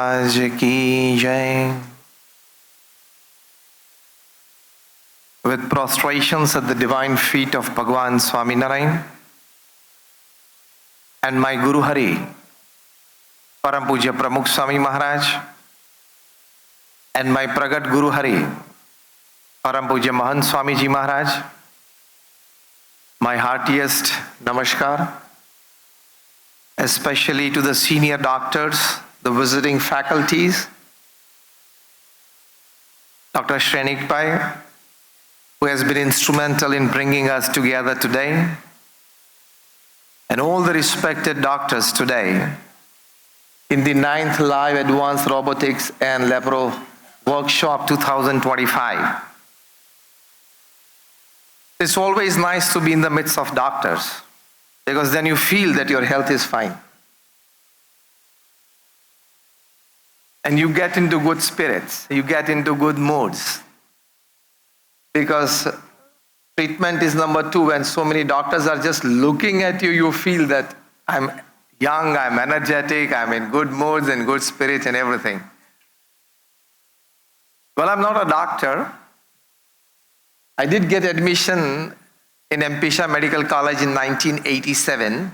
महाराज की जय. With prostrations at the divine feet of Bhagavan Swaminarayan and my Guru Hari, Param Pujya Pramukh Swami Maharaj, and my Pragat Guru Hari, Param Pujya Mahant Swamiji Maharaj, my heartiest namaskar, especially to the senior doctors, the visiting faculties, Dr. Shrenik Pai, who has been instrumental in bringing us together today, and all the respected doctors today in the 9th Live Advanced Robotics and Lapuro Workshop 2025. It's always nice to be in the midst of doctors, because then you feel that your health is fine. And you get into good spirits, you get into good moods. Because treatment is number 2. When so many doctors are just looking at you, you feel that I'm young, I'm energetic, I'm in good moods and good spirits and everything. Well, I'm not a doctor. I did get admission in Pisha Medical College in 1987.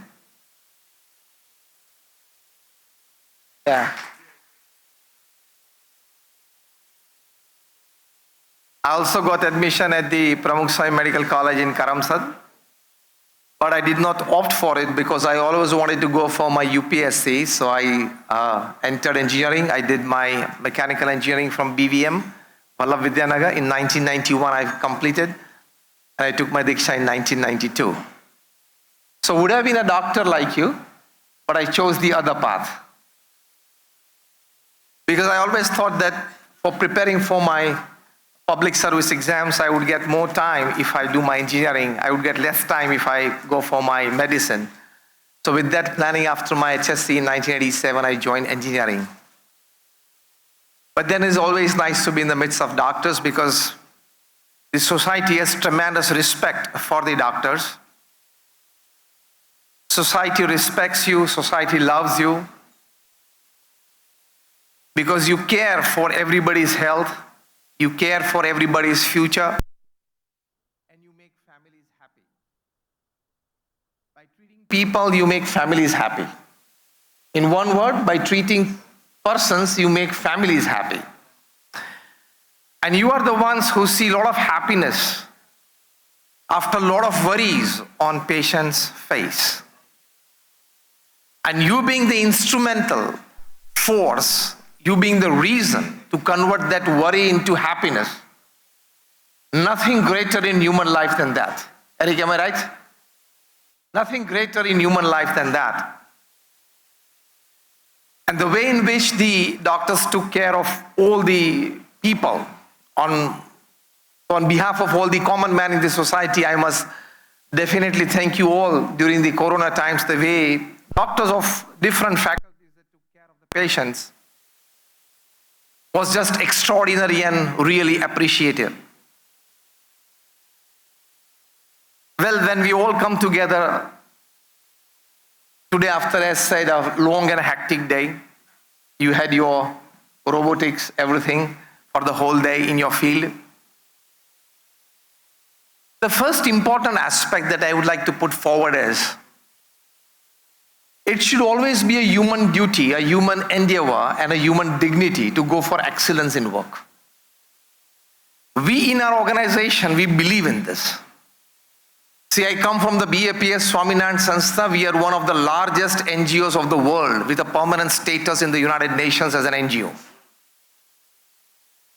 Yeah. I also got admission at the Pramukh Swami Medical College in Karamsad, but I did not opt for it because I always wanted to go for my UPSC, so I entered engineering. I did my mechanical engineering from BVM, Vallabh Vidyanagar. In 1991 I completed, and I took my Diksha in 1992. So would have been a doctor like you, but I chose the other path. Because I always thought that for preparing for my public service exams, I would get more time if I do my engineering. I would get less time if I go for my medicine. So with that planning, after my HSC in 1987, I joined engineering. But then it's always nice to be in the midst of doctors, because the society has tremendous respect for the doctors. Society respects you, society loves you, because you care for everybody's health. You care for everybody's future, and you make families happy. By treating people, you make families happy. In one word, by treating persons, you make families happy. And you are the ones who see a lot of happiness after a lot of worries on patients' face. And you being the instrumental force, you being the reason to convert that worry into happiness. Nothing greater in human life than that. Eric, am I right? Nothing greater in human life than that. And the way in which the doctors took care of all the people on behalf of all the common man in the society, I must definitely thank you all during the Corona times. The way doctors of different faculties that took care of the patients was just extraordinary and really appreciated. Well, when we all come together today after, as said, a long and hectic day, you had your robotics, everything for the whole day in your field. The first important aspect that I would like to put forward is, it should always be a human duty, a human endeavor, and a human dignity to go for excellence in work. We in our organization, we believe in this. See, I come from the BAPS Swaminarayan Sanstha. We are one of the largest NGOs of the world with a permanent status in the United Nations as an NGO.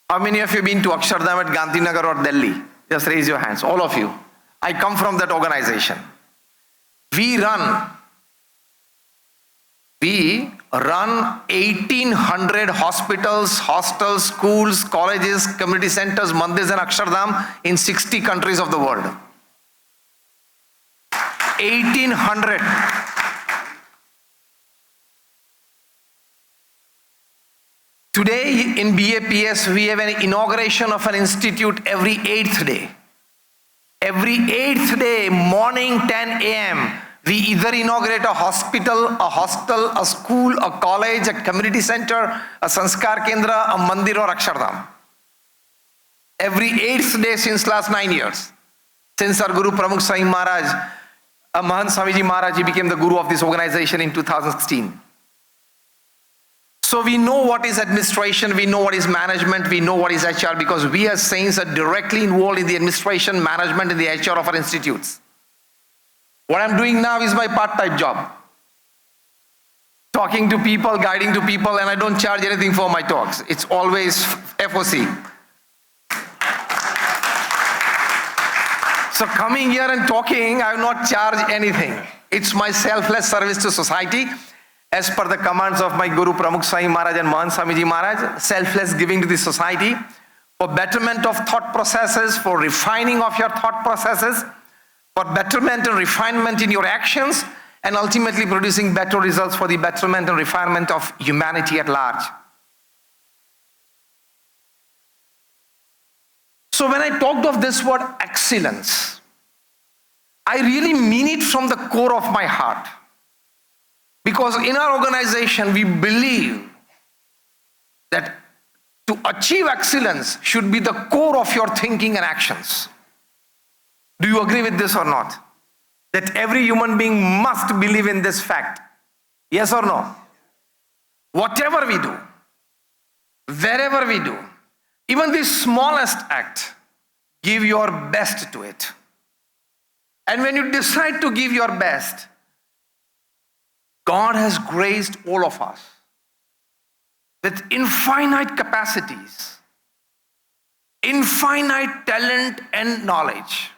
How many of you have been to Akshardham at Gandhinagar or Delhi? Just raise your hands, all of you. I come from that organization. We run 1,800 hospitals, hostels, schools, colleges, community centers, mandirs and Akshardham in 60 countries of the world. 1,800. Today in BAPS, we have an inauguration of an institute every 8th day. Every 8th day, morning 10 a.m., We either inaugurate a hospital, a hostel, a school, a college, a community center, a sanskar kendra, a mandir or akshardham. Every 8th day since last 9 years. Since our Guru Pramukh Sahib Maharaj, Mahant Swamiji Maharaj, he became the Guru of this organization in 2016. So we know what is administration, we know what is management, we know what is HR, because we as saints are directly involved in the administration, management, and the HR of our institutes. What I'm doing now is my part-time job. Talking to people, guiding to people, and I don't charge anything for my talks. It's always FOC. So coming here and talking, I will not charge anything. It's my selfless service to society. As per the commands of my Guru Pramukh Sahib Maharaj and Mahant Swamiji Maharaj, selfless giving to the society for betterment of thought processes, for refining of your thought processes, for betterment and refinement in your actions, and ultimately producing better results for the betterment and refinement of humanity at large. So when I talked of this word excellence, I really mean it from the core of my heart. Because in our organization, we believe that to achieve excellence should be the core of your thinking and actions. Do you agree with this or not? That every human being must believe in this fact. Yes or no? Whatever we do, wherever we do, even the smallest act, give your best to it. And when you decide to give your best, God has graced all of us with infinite capacities, infinite talent and knowledge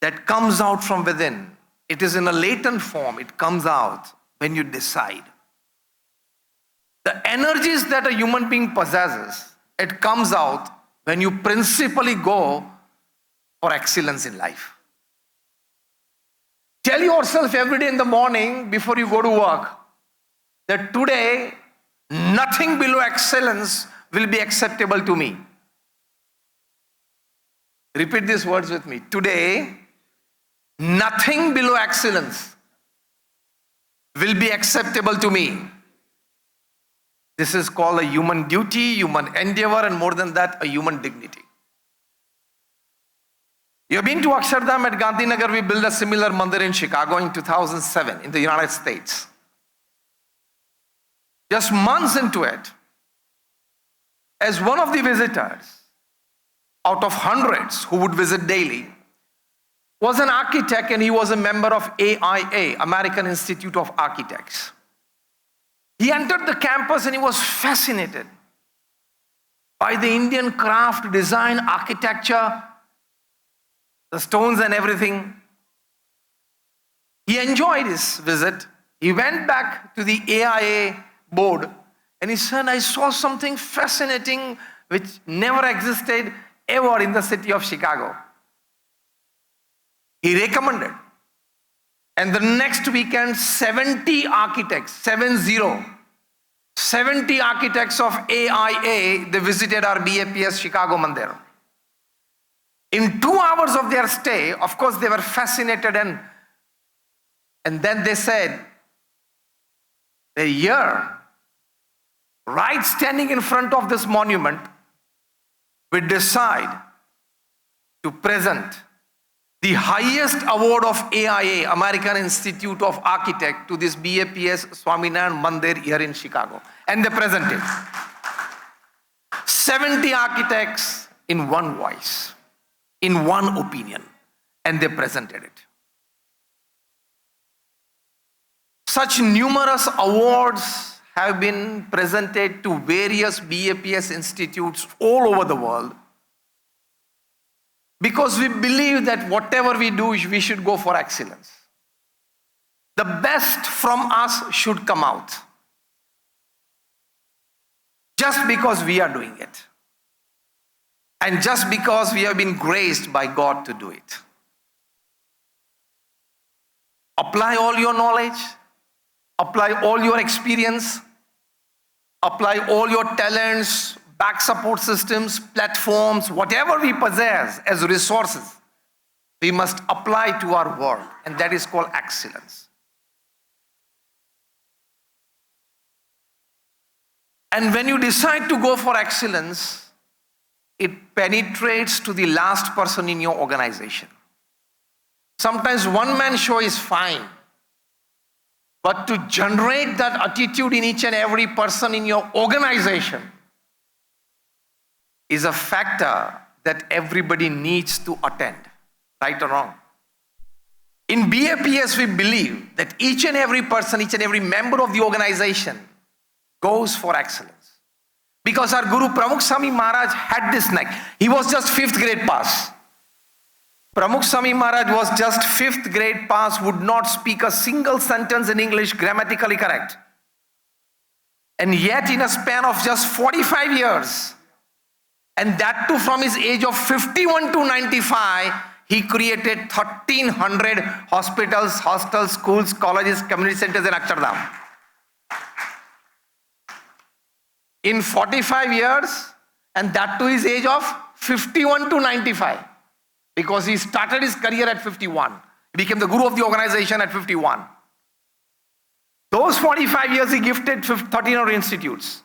that comes out from within. It is in a latent form. It comes out when you decide. The energies that a human being possesses, it comes out when you principally go for excellence in life. Tell yourself every day in the morning before you go to work that today nothing below excellence will be acceptable to me. Repeat these words with me. Today, nothing below excellence will be acceptable to me. This is called a human duty, human endeavor, and more than that, a human dignity. You have been to Akshardham at Gandhinagar. We built a similar mandir in Chicago in 2007 in the United States. Just months into it, as one of the visitors, out of hundreds who would visit daily, was an architect, and he was a member of AIA, American Institute of Architects. He entered the campus and he was fascinated by the Indian craft, design, architecture, the stones and everything. He enjoyed his visit. He went back to the AIA board and he said, I saw something fascinating which never existed ever in the city of Chicago. He recommended. And the next weekend, 70 architects, 70 architects of AIA, they visited our BAPS Chicago Mandir. In 2 hours of their stay, of course, they were fascinated, and then they said, they're here, right standing in front of this monument, we decide to present the highest award of AIA, American Institute of Architects, to this BAPS Swaminarayan Mandir here in Chicago. And they presented 70 architects in one voice, in one opinion, and they presented it. Such numerous awards have been presented to various BAPS institutes all over the world, because we believe that whatever we do, we should go for excellence. The best from us should come out, just because we are doing it, and just because we have been graced by God to do it. Apply all your knowledge, apply all your experience, apply all your talents, back support systems, platforms, whatever we possess as resources. we must apply to our work, and that is called excellence. And when you decide to go for excellence, it penetrates to the last person in your organization. Sometimes one-man show is fine, but to generate that attitude in each and every person in your organization is a factor that everybody needs to attend, right or wrong. In BAPS, we believe that each and every person, each and every member of the organization goes for excellence. Because our Guru Pramukh Swami Maharaj had this knack. He was just 5th grade pass. Pramukh Swami Maharaj was just 5th grade pass, would not speak a single sentence in English grammatically correct. And yet in a span of just 45 years, and that too from his age of 51 to 95, he created 1,300 hospitals, hostels, schools, colleges, community centers in Akshardham. In 45 years, and that to his age of 51 to 95. Because he started his career at 51. He became the guru of the organization at 51. Those 45 years he gifted 1,300 institutes.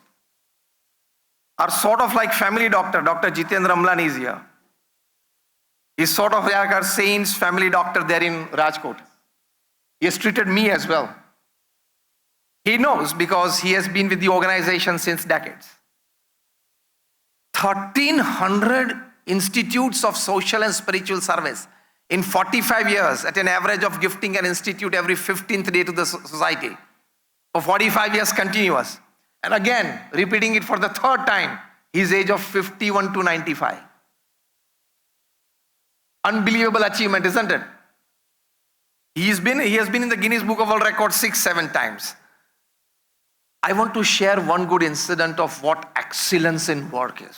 Are sort of like family doctor, Dr. Jitendra Amlani is here. He's sort of like our saint's family doctor there in Rajkot. He has treated me as well. He knows because he has been with the organization since decades. 1,300 institutes of social and spiritual service in 45 years at an average of gifting an institute every 15th day to the society. For 45 years continuous. And again, repeating it for the 3rd time, his age of 51 to 95. Unbelievable achievement, isn't it? He has been in the Guinness Book of World Records 6-7 times. I want to share one good incident of what excellence in work is.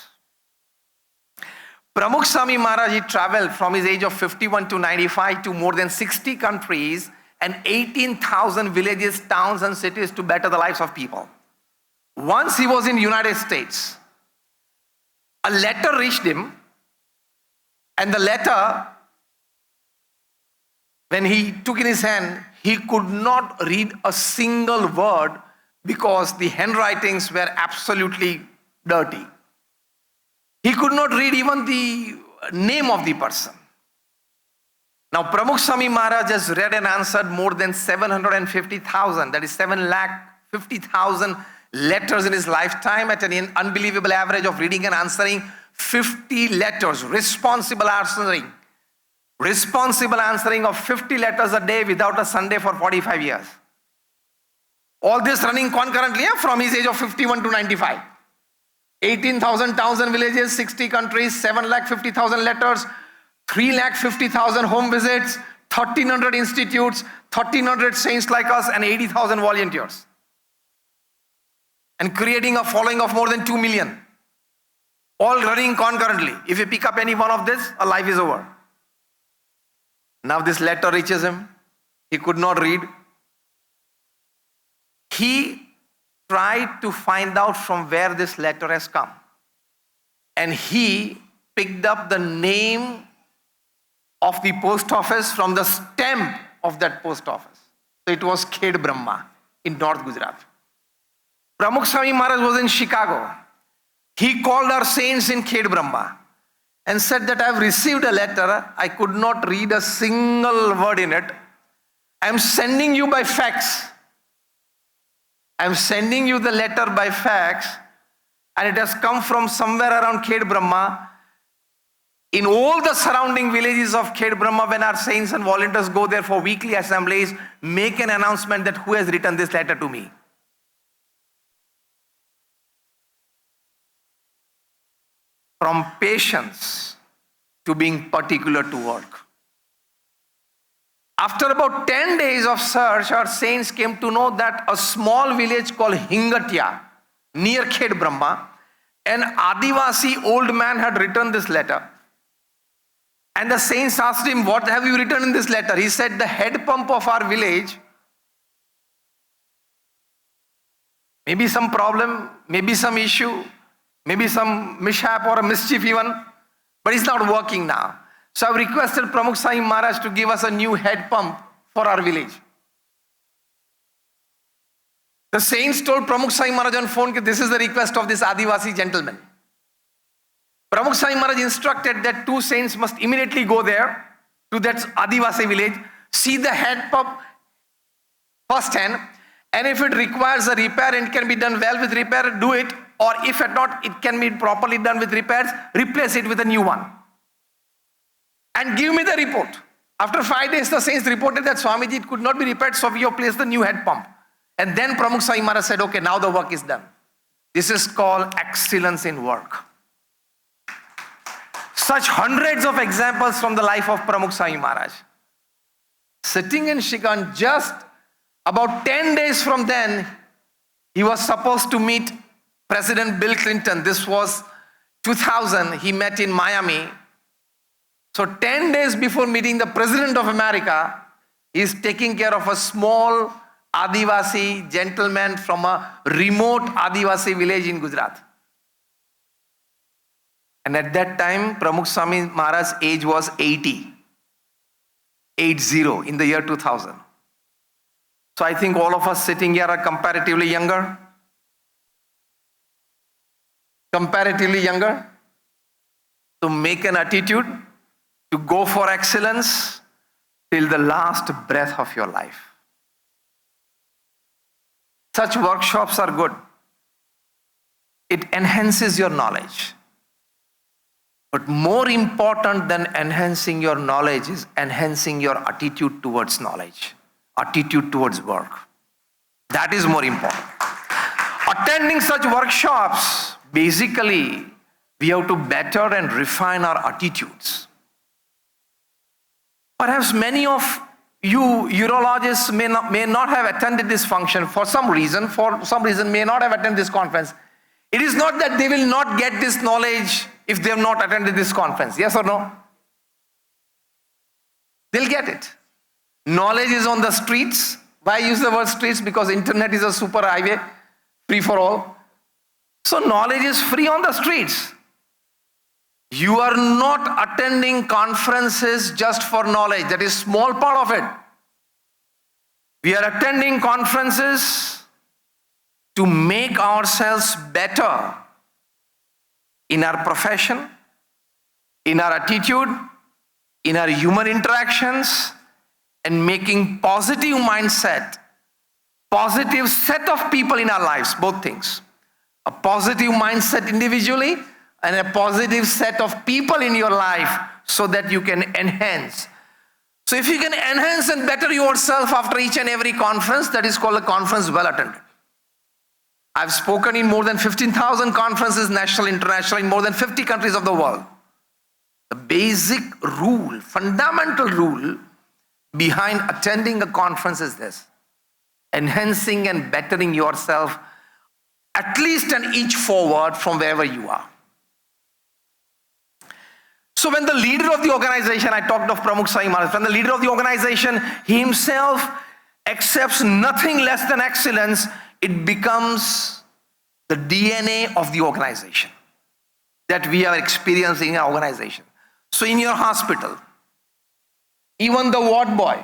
Pramukh Swami Maharaj, he traveled from his age of 51 to 95 to more than 60 countries and 18,000 villages, towns and cities to better the lives of people. Once he was in the United States, a letter reached him, and the letter, when he took in his hand, he could not read a single word because the handwritings were absolutely dirty. He could not read even the name of the person. Now, Pramukh Swami Maharaj has read and answered more than 750,000, that is 750,000 letters in his lifetime at an unbelievable average of reading and answering 50 letters, responsible answering of 50 letters a day without a Sunday for 45 years. All this running concurrently from his age of 51 to 95. 18,000 towns and villages, 60 countries, 750,000 letters, 350,000 home visits, 1,300 institutes, 1,300 saints like us, and 80,000 volunteers. And creating a following of more than 2 million. All running concurrently. If you pick up any one of this, a life is over. Now this letter reaches him. He could not read. He tried to find out from where this letter has come. And he picked up the name of the post office from the stamp of that post office. So it was Khed Brahma in North Gujarat. Pramukh Swami Maharaj was in Chicago. He called our saints in Khed Brahma and said that I have received a letter. I could not read a single word in it. I am sending you by fax. I am sending you the letter by fax, and it has come from somewhere around Khed Brahma. In all the surrounding villages of Khed Brahma, when our saints and volunteers go there for weekly assemblies, make an announcement that who has written this letter to me. From patience to being particular to work. After about 10 days of search, our saints came to know that a small village called Hingatya, near Khed Brahma, an Adivasi old man had written this letter. And the saints asked him, what have you written in this letter? He said, the head pump of our village, maybe some problem, maybe some issue, maybe some mishap or a mischief even, but it's not working now. So I've requested Pramukh Sai Maharaj to give us a new head pump for our village. The saints told Pramukh Sai Maharaj on phone that this is the request of this Adivasi gentleman. Pramukh Sai Maharaj instructed that 2 saints must immediately go there to that Adivasi village, see the head pump first hand, and if it requires a repair and can be done well with repair, do it, or if at not it can be properly done with repairs, replace it with a new one. And give me the report. After 5 days, the saints reported that Swamiji, it could not be repaired, so we have placed the new head pump. And then Pramukh Sai Maharaj said, okay, now the work is done. This is called excellence in work. Such hundreds of examples from the life of Pramukh Sai Maharaj. Sitting in Shikhan, just about 10 days from then, he was supposed to meet President Bill Clinton. This was 2000. He met in Miami. So 10 days before meeting the President of America, he is taking care of a small Adivasi gentleman from a remote Adivasi village in Gujarat. And at that time, Pramukh Swami Maharaj's age was 80 in the year 2000. So I think all of us sitting here are comparatively younger. To make an attitude, to go for excellence till the last breath of your life. Such workshops are good. It enhances your knowledge. But more important than enhancing your knowledge is enhancing your attitude towards knowledge, attitude towards work. That is more important. Attending such workshops, basically, we have to better and refine our attitudes. Perhaps many of you urologists may not have attended this function for some reason may not have attended this conference. It is not that they will not get this knowledge if they have not attended this conference. Yes or no? They'll get it. Knowledge is on the streets. Why use the word streets? Because internet is a super highway, free for all. So knowledge is free on the streets. You are not attending conferences just for knowledge. That is small part of it. We are attending conferences to make ourselves better in our profession, in our attitude, in our human interactions, and making positive mindset, positive set of people in our lives, both things. A positive mindset individually and a positive set of people in your life so that you can enhance. So if you can enhance and better yourself after each and every conference, that is called a conference well attended. I've spoken in more than 15,000 conferences, national, international, in more than 50 countries of the world. The basic rule, fundamental rule behind attending a conference is this: enhancing and bettering yourself at least an inch forward from wherever you are. So when the leader of the organization, I talked of Pramukh Sai Maharaj, when the leader of the organization, he himself accepts nothing less than excellence, it becomes the DNA of the organization that we are experiencing in our organization. So in your hospital, even the ward boy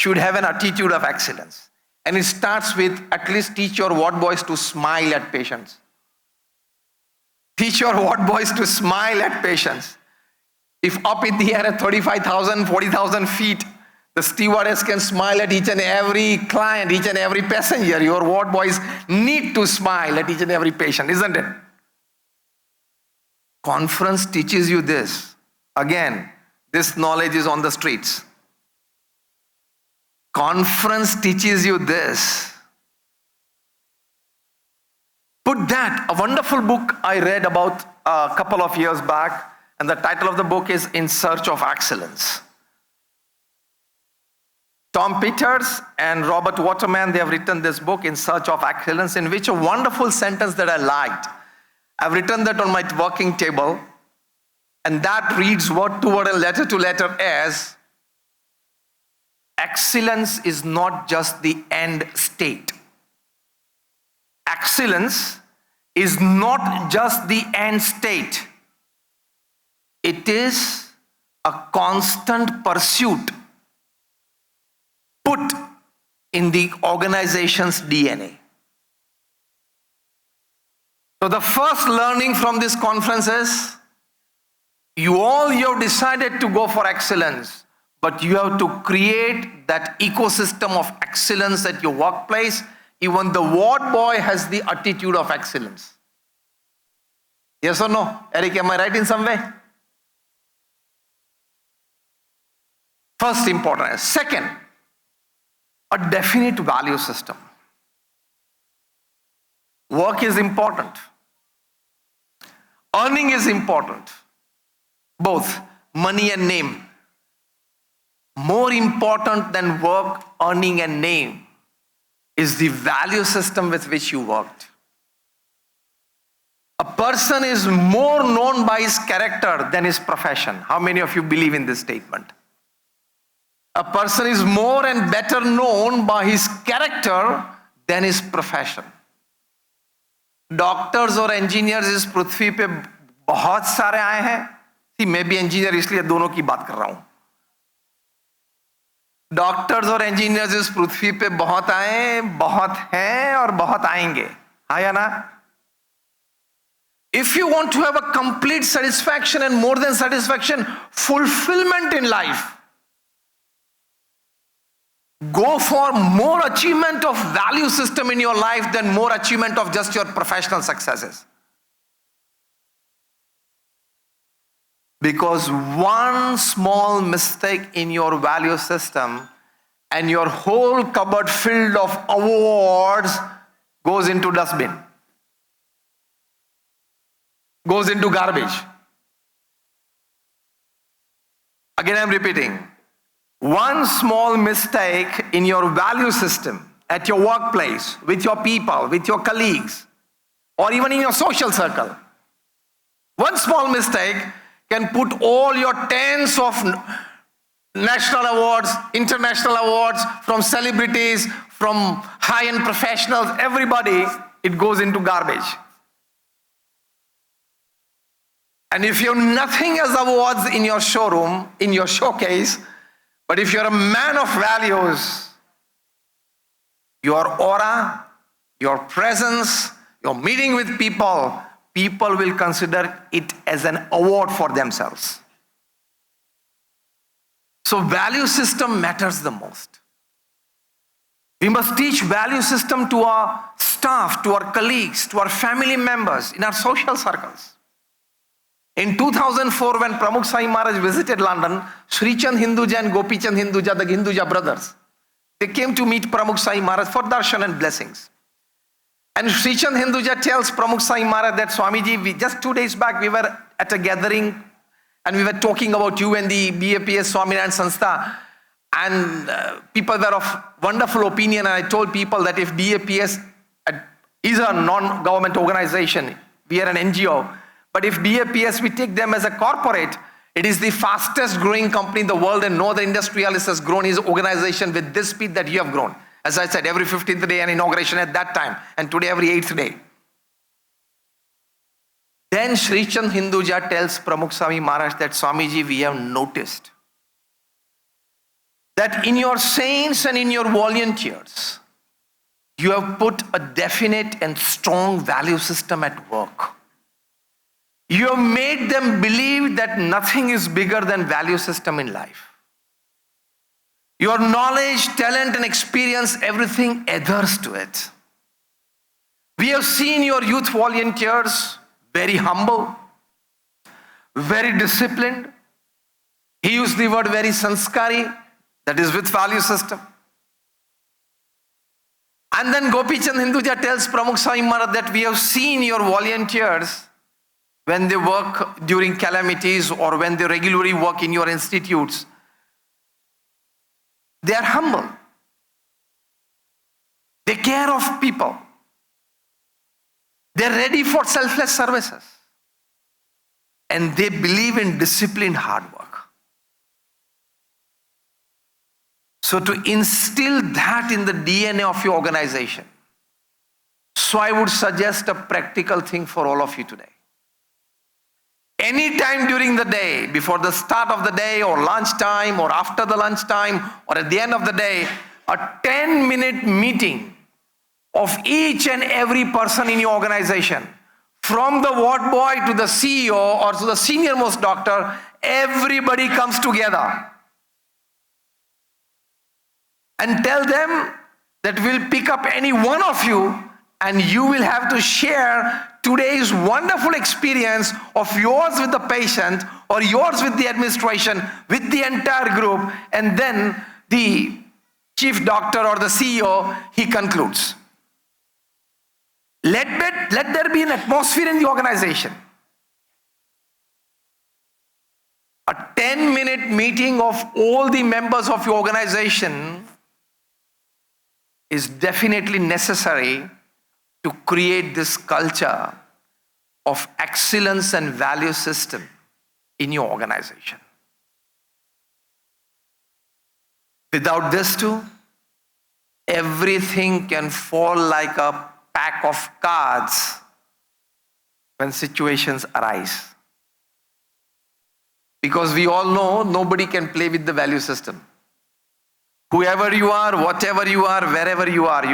should have an attitude of excellence. And it starts with at least teach your ward boys to smile at patients. Teach your ward boys to smile at patients. If up in the air at 35,000, 40,000 feet, the stewardess can smile at each and every client, each and every passenger, your ward boys need to smile at each and every patient, isn't it? Conference teaches you this. Again, this knowledge is on the streets. Conference teaches you this. Put that, a wonderful book I read about a couple of years back, and the title of the book is In Search of Excellence. Tom Peters and Robert Waterman, they have written this book, In Search of Excellence, in which a wonderful sentence that I liked. I've written that on my working table, and that reads word to word and letter to letter as, excellence is not just the end state. Excellence is not just the end state. It is a constant pursuit put in the organization's DNA. So the first learning from this conference is, you have decided to go for excellence, but you have to create that ecosystem of excellence at your workplace. Even the ward boy has the attitude of excellence. Yes or no? Eric, am I right in some way? First important. Second, a definite value system. Work is important. Earning is important. Both money and name. More important than work, earning, and name is the value system with which you worked. A person is more known by his character than his profession. How many of you believe in this statement? A person is more and better known by his character than his profession. Doctors और engineers इस पृथ्वी पे बहुत सारे आए हैं. मैं भी engineer इसलिए दोनों की बात कर रहा हूं. डॉक्टर्स और इंजीनियर्स इस पृथ्वी पे बहुत आए, बहुत हैं और बहुत आएंगे. हाँ या ना? If you want to have a complete satisfaction and more than satisfaction, fulfillment in life, go for more achievement of value system in your life than more achievement of just your professional successes. Because one small mistake in your value system and your whole cupboard filled of awards goes into dustbin. Goes into garbage. Again, I'm repeating. One small mistake in your value system, at your workplace, with your people, with your colleagues, or even in your social circle. One small mistake can put all your tens of national awards, international awards, from celebrities, from high-end professionals, everybody, it goes into garbage. And if you have nothing as awards in your showroom, in your showcase, but if you're a man of values, your aura, your presence, your meeting with people, people will consider it as an award for themselves. So value system matters the most. We must teach value system to our staff, to our colleagues, to our family members, in our social circles. In 2004, when Pramukh Sai Maharaj visited London, Sri Chand Hinduja and Gopi Chand Hinduja, the Hinduja brothers, they came to meet Pramukh Sai Maharaj for darshan and blessings. And Sri Chand Hinduja tells Pramukh Sai Maharaj that, Swamiji, just 2 days back we were at a gathering and we were talking about you and the BAPS Swaminarayan Sanstha, and people were of wonderful opinion, and I told people that if BAPS is a non-government organization, we are an NGO, but if BAPS, we take them as a corporate, it is the fastest growing company in the world, and no other industrialist has grown his organization with this speed that you have grown. As I said, every 15th day an inauguration at that time, and today every 8th day. Then Sri Chand Hinduja tells Pramukh Swami Maharaj that, Swamiji, we have noticed that in your saints and in your volunteers, you have put a definite and strong value system at work. You have made them believe that nothing is bigger than value system in life. Your knowledge, talent, and experience, everything adheres to it. We have seen your youth volunteers very humble, very disciplined. He used the word very sanskari, that is with value system. And then Gopi Chand Hinduja tells Pramukh Swami Maharaj that we have seen your volunteers when they work during calamities or when they regularly work in your institutes. They are humble. They care of people. They are ready for selfless services. And they believe in disciplined hard work. So to instill that in the DNA of your organization, so I would suggest a practical thing for all of you today. Any time during the day, before the start of the day or lunchtime or after the lunchtime or at the end of the day, a 10-minute meeting of each and every person in your organization, from the ward boy to the CEO or to the senior most doctor, everybody comes together and tell them that we'll pick up any one of you and you will have to share today's wonderful experience of yours with the patient or yours with the administration, with the entire group, and then the chief doctor or the CEO, he concludes. Let there be an atmosphere in the organization. A 10-minute meeting of all the members of your organization is definitely necessary to create this culture of excellence and value system in your organization. Without this too, everything can fall like a pack of cards when situations arise. Because we all know nobody can play with the value system. Whoever you are, whatever you are, wherever you are,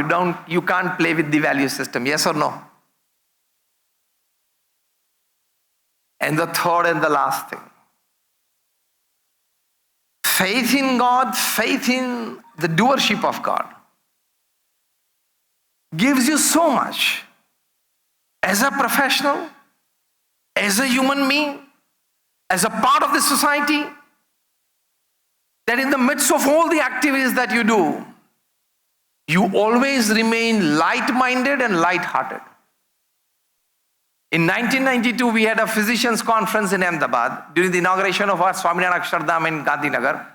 you can't play with the value system. Yes or no? And the third and the last thing. Faith in God, faith in the doership of God gives you so much. As a professional, as a human being, as a part of the society, that in the midst of all the activities that you do, you always remain light-minded and light-hearted. In 1992, we had a physicians conference in Ahmedabad during the inauguration of our Swamiji Akshardham in Gandhinagar.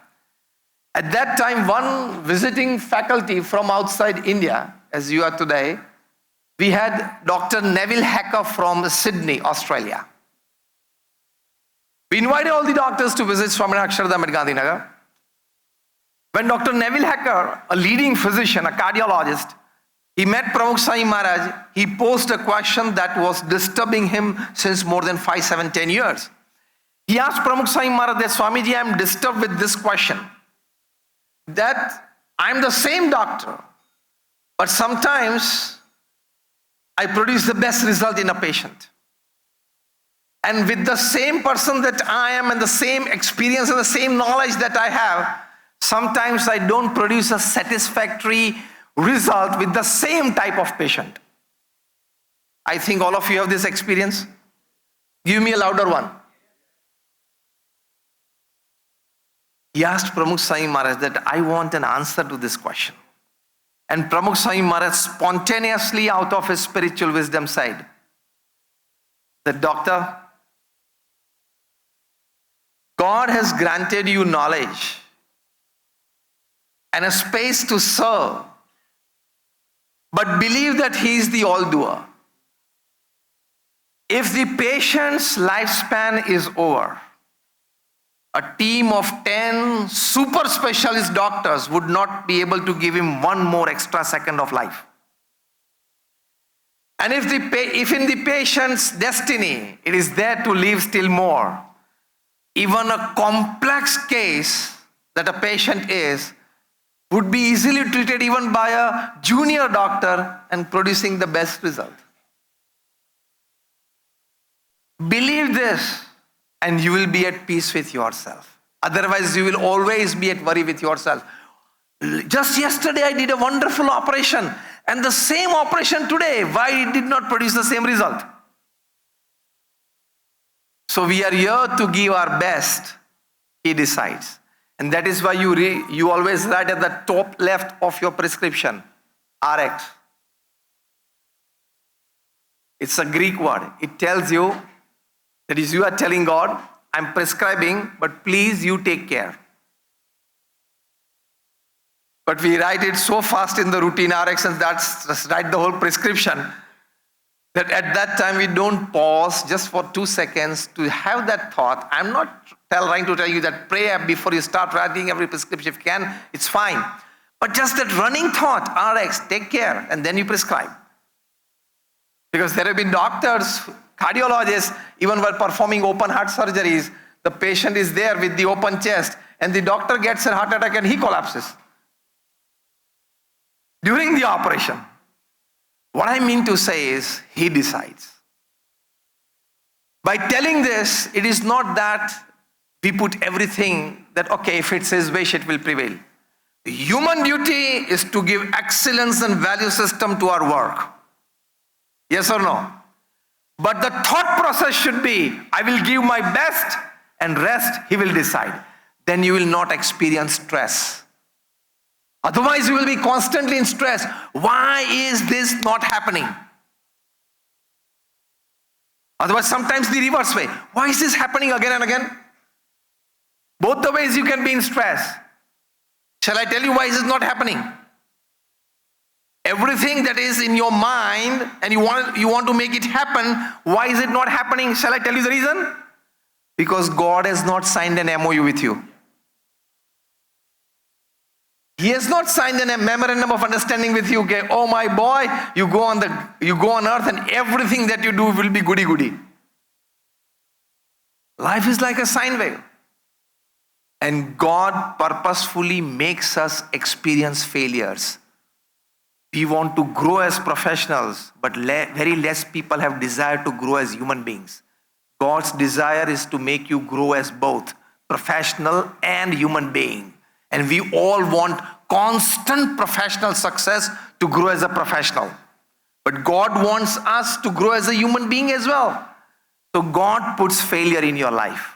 At that time, one visiting faculty from outside India, as you are today, we had Dr. Neville Hacker from Sydney, Australia. We invited all the doctors to visit Swamiji Akshardham at Gandhinagar. When Dr. Neville Hacker, a leading physician, a cardiologist, he met Pramukh Sai Maharaj, he posed a question that was disturbing him since more than 5, 7, 10 years. He asked Pramukh Sai Maharaj that, Swamiji, I am disturbed with this question. That I am the same doctor, but sometimes I produce the best result in a patient. And with the same person that I am and the same experience and the same knowledge that I have, sometimes I don't produce a satisfactory result with the same type of patient. I think all of you have this experience. Give me a louder one. He asked Pramukh Sai Maharaj that I want an answer to this question. And Pramukh Sai Maharaj spontaneously out of his spiritual wisdom said, that doctor, God has granted you knowledge and a space to serve, but believe that He is the all-doer. If the patient's lifespan is over, a team of 10 super specialist doctors would not be able to give him one more extra second of life. And if in the patient's destiny it is there to live still more, even a complex case that a patient is would be easily treated even by a junior doctor and producing the best result. Believe this and you will be at peace with yourself. Otherwise, you will always be at worry with yourself. Just yesterday, I did a wonderful operation, and the same operation today, why it did not produce the same result? So we are here to give our best, He decides. And that is why you always write at the top left of your prescription, RX. It's a Greek word. It tells you, that is, you are telling God, I'm prescribing, but please you take care. But we write it so fast in the routine RX, and that's just write the whole prescription, that at that time we don't pause just for 2 seconds to have that thought. I'm not trying to tell you that pray before you start writing every prescription. If you can, it's fine. But just that running thought, RX, take care, and then you prescribe. Because there have been doctors, cardiologists, even while performing open heart surgeries, the patient is there with the open chest and the doctor gets a heart attack and he collapses during the operation. What I mean to say is, he decides. By telling this, it is not that we put everything that, okay, if it's his wish, it will prevail. The human duty is to give excellence and value system to our work. Yes or no? But the thought process should be, I will give my best and rest he will decide. Then you will not experience stress. Otherwise you will be constantly in stress. Why is this not happening? Otherwise sometimes the reverse way. Why is this happening again and again? Both the ways you can be in stress. Shall I tell you why is it not happening? Everything that is in your mind and you want to make it happen, why is it not happening? Shall I tell you the reason? Because God has not signed an MOU with you. He has not signed a memorandum of understanding with you. Okay, oh my boy, you go on earth and everything that you do will be goody-goody. Life is like a sine wave. And God purposefully makes us experience failures. We want to grow as professionals, but very less people have desire to grow as human beings. God's desire is to make you grow as both professional and human being. And we all want constant professional success to grow as a professional. But God wants us to grow as a human being as well. So God puts failure in your life.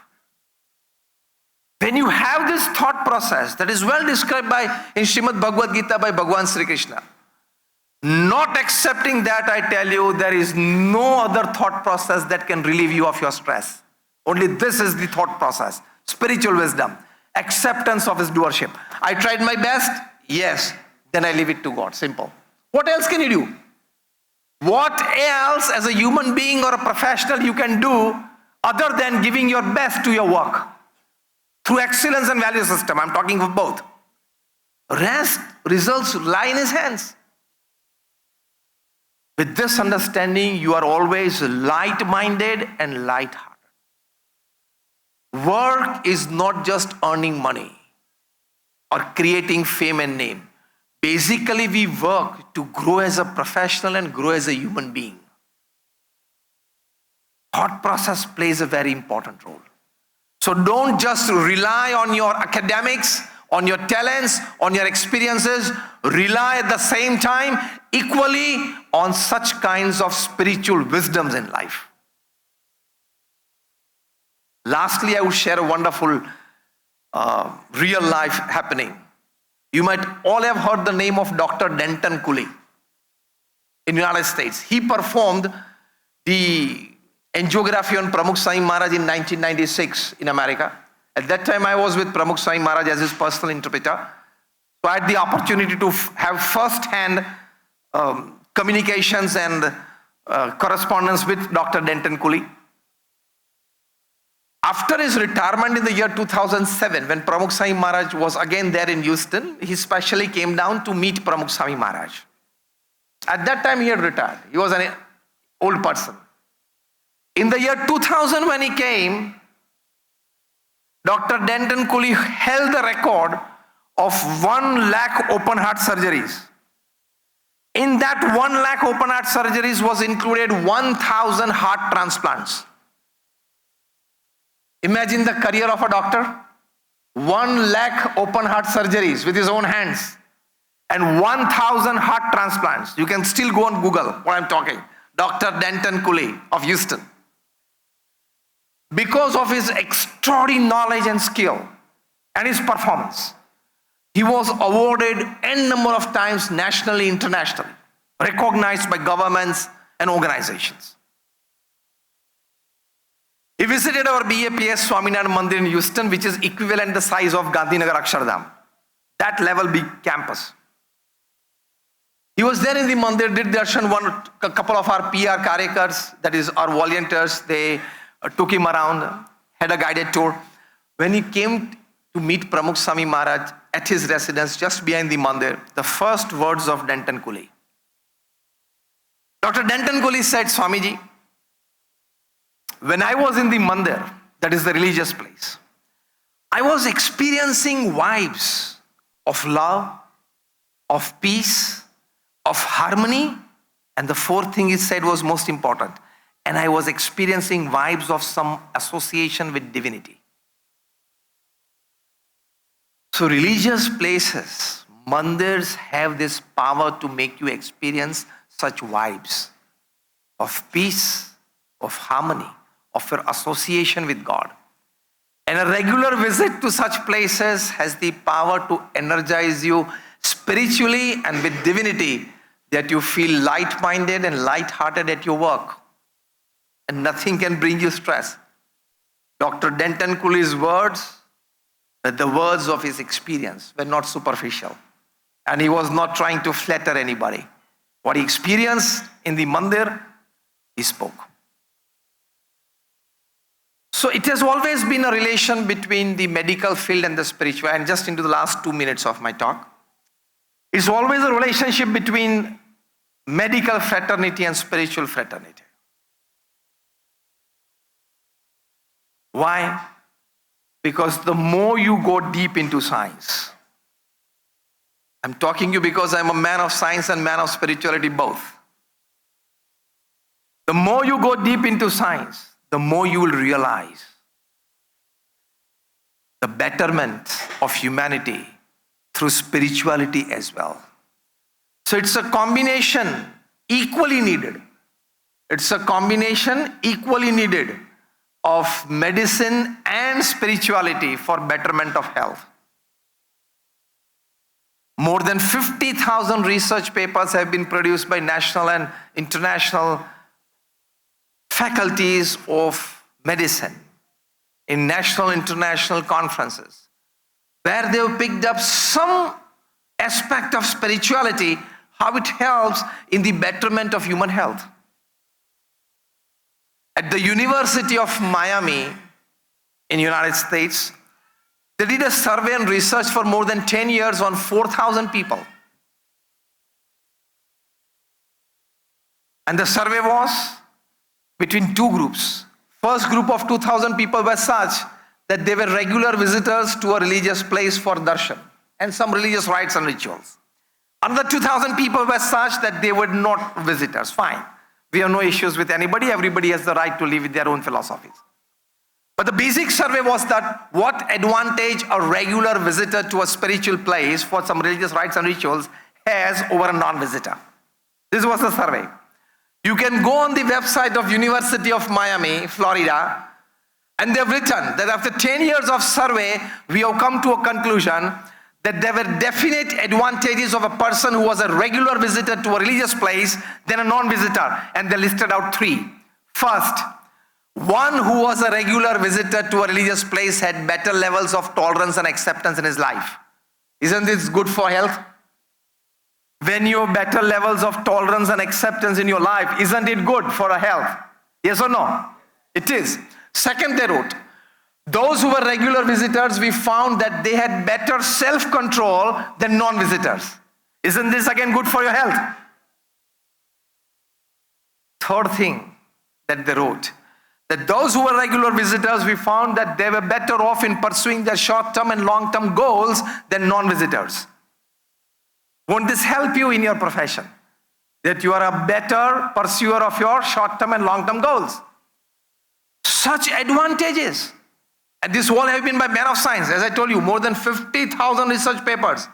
When you have this thought process that is well described in Srimad Bhagavad Gita by Bhagavan Sri Krishna, not accepting that, I tell you, there is no other thought process that can relieve you of your stress. Only this is the thought process. Spiritual wisdom. Acceptance of his doership. I tried my best. Yes. Then I leave it to God. Simple. What else can you do? What else as a human being or a professional you can do other than giving your best to your work? Through excellence and value system. I'm talking of both. Rest, results lie in his hands. With this understanding, you are always light-minded and light-hearted. Work is not just earning money or creating fame and name. Basically, we work to grow as a professional and grow as a human being. Thought process plays a very important role. So don't just rely on your academics, on your talents, on your experiences. Rely at the same time equally on such kinds of spiritual wisdoms in life. Lastly, I would share a wonderful real life happening. You might all have heard the name of Dr. Denton Cooley in the United States. He performed the angiography on Pramukh Sai Maharaj in 1996 in America. At that time, I was with Pramukh Sai Maharaj as his personal interpreter. So I had the opportunity to have first-hand communications and correspondence with Dr. Denton Cooley. After his retirement in the year 2007, when Pramukh Sai Maharaj was again there in Houston, he specially came down to meet Pramukh Swami Maharaj. At that time, he had retired. He was an old person. In the year 2000, when he came, Dr. Denton Cooley held the record of 1 lakh open heart surgeries. In that 1 lakh open heart surgeries was included 1,000 heart transplants. Imagine the career of a doctor. 1 lakh open heart surgeries with his own hands and 1,000 heart transplants. You can still go on Google what I'm talking. Dr. Denton Cooley of Houston. Because of his extraordinary knowledge and skill and his performance, he was awarded n number of times nationally, internationally, recognized by governments and organizations. He visited our BAPS Swaminarayan Mandir in Houston, which is equivalent the size of Gandhinagar Akshardham. That level big campus. He was there in the Mandir, did darshan, a couple of our PR karyakars, that is our volunteers, they took him around, had a guided tour. When he came to meet Pramukh Swami Maharaj at his residence just behind the Mandir, the first words of Denton Cooley. Dr. Denton Cooley said, Swamiji, when I was in the mandir, that is the religious place, I was experiencing vibes of love, of peace, of harmony, and the fourth thing he said was most important. And I was experiencing vibes of some association with divinity. So religious places, mandirs have this power to make you experience such vibes of peace, of harmony, of your association with God. And a regular visit to such places has the power to energize you spiritually and with divinity, that you feel light-minded and light-hearted at your work. And nothing can bring you stress. Dr. Denton Cooley's words, the words of his experience, were not superficial. And he was not trying to flatter anybody. What he experienced in the mandir, he spoke. So it has always been a relation between the medical field and the spiritual. And just into the last 2 minutes of my talk, it's always a relationship between medical fraternity and spiritual fraternity. Why? Because the more you go deep into science, I'm talking to you because I'm a man of science and man of spirituality both. The more you go deep into science, the more you will realize the betterment of humanity through spirituality as well. So it's a combination equally needed. It's a combination equally needed of medicine and spirituality for betterment of health. More than 50,000 research papers have been produced by national and international faculties of medicine in national and international conferences, where they have picked up some aspect of spirituality, how it helps in the betterment of human health. At the University of Miami in the United States, they did a survey and research for more than 10 years on 4,000 people. And the survey was between two groups. First group of 2,000 people were such that they were regular visitors to a religious place for darshan and some religious rites and rituals. Another 2,000 people were such that they were not visitors. Fine. We have no issues with anybody. Everybody has the right to live with their own philosophies. But the basic survey was that what advantage a regular visitor to a spiritual place for some religious rites and rituals has over a non-visitor. This was the survey. You can go on the website of University of Miami, Florida, and they've written that after 10 years of survey, we have come to a conclusion that there were definite advantages of a person who was a regular visitor to a religious place than a non-visitor. And they listed out 3. First, one who was a regular visitor to a religious place had better levels of tolerance and acceptance in his life. Isn't this good for health? When you have better levels of tolerance and acceptance in your life, isn't it good for a health? Yes or no? It is. Second, they wrote, those who were regular visitors, we found that they had better self-control than non-visitors. Isn't this again good for your health? Third thing that they wrote, that those who were regular visitors, we found that they were better off in pursuing their short-term and long-term goals than non-visitors. Won't this help you in your profession? That you are a better pursuer of your short-term and long-term goals. Such advantages. And this all have been by men of science. As I told you, more than 50,000 research papers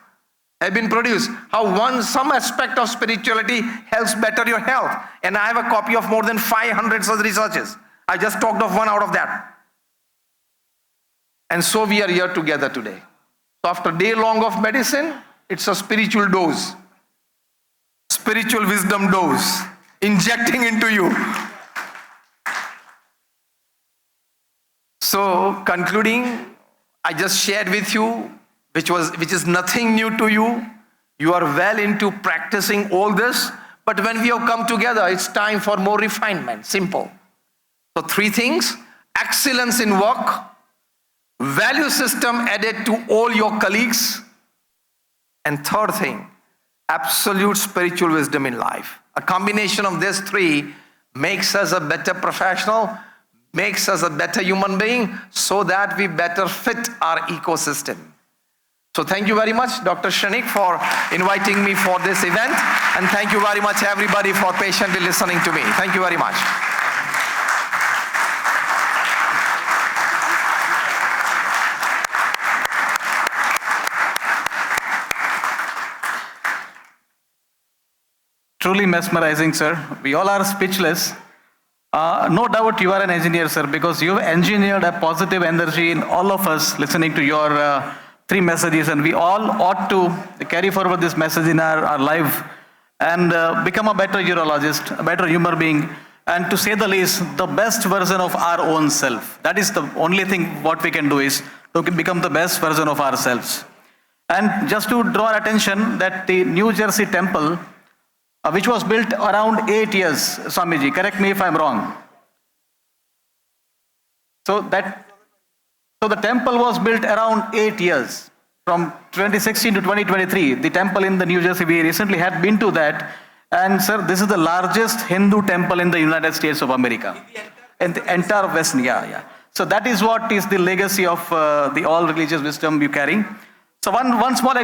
have been produced. How some aspect of spirituality helps better your health. And I have a copy of more than 500 such researches. I just talked of one out of that. And so we are here together today. So after a day long of medicine, it's a spiritual dose. Spiritual wisdom dose. Injecting into you. So concluding, I just shared with you, which is nothing new to you. You are well into practicing all this. But when we have come together, it's time for more refinement. Simple. So 3 things: excellence in work, value system added to all your colleagues, and third thing, absolute spiritual wisdom in life. A combination of these three makes us a better professional, makes us a better human being, so that we better fit our ecosystem. So thank you very much, Dr. Shrenik, for inviting me for this event. And thank you very much, everybody, for patiently listening to me. Thank you very much. Truly mesmerizing, sir. We all are speechless. No doubt you are an engineer, sir, because you engineered a positive energy in all of us listening to your three messages, and we all ought to carry forward this message in our life and become a better urologist, a better human being, and to say the least, the best version of our own self. That is the only thing what we can do, is to become the best version of ourselves. And just to draw our attention that the New Jersey temple, which was built around 8 years, Swamiji, correct me if I'm wrong. So the temple was built around 8 years, from 2016 to 2023. The temple in the New Jersey, we recently had been to that. And sir, this is the largest Hindu temple in the United States of America. In the entire West, yeah. So that is what is the legacy of the all religious wisdom you carry. So one small